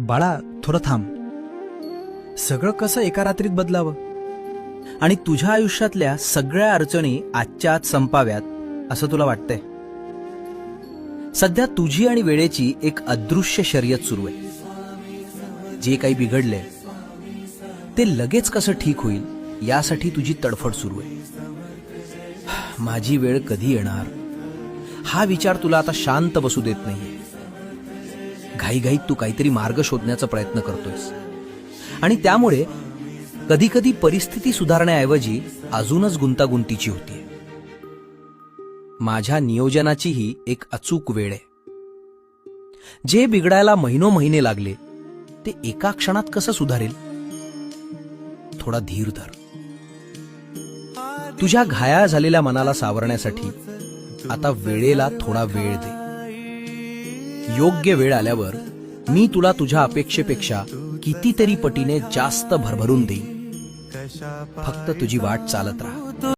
बाळा, थोडं थांब. सगळं कसं एका रात्रीत बदलावं आणि तुझ्या आयुष्यातल्या सगळ्या अडचणी आजच्या आज संपाव्यात असं तुला वाटतंय? सध्या तुझी आणि वेळेची एक अदृश्य शर्यत सुरू आहे. जे काही बिघडले ते लगेच कसं ठीक होईल यासाठी तुझी तडफड सुरू आहे. माझी वेळ कधी येणार हा विचार तुला आता शांत बसू देत नाहीये. घाईघाईत तू काहीतरी मार्ग शोधण्याचा प्रयत्न करतोयस आणि त्यामुळे कधी कधी परिस्थिती सुधारण्याऐवजी अजूनच गुंतागुंतीची होतीये. माझ्या नियोजनाचीही एक अचूक वेळ आहे. जे बिघडायला महिने लागले ते एका क्षणात कसं सुधारेल? थोडा धीर धर. तुझ्या घायाळ झालेल्या मनाला सावरण्यासाठी आता वेळेला थोडा वेळ दे. योग्य वेळ आल्यावर मी तुला तुझ्या अपेक्षेपेक्षा कितीतरी पटीने जास्त भरभरून देईन. फक्त तुझी वाट चालत राहा.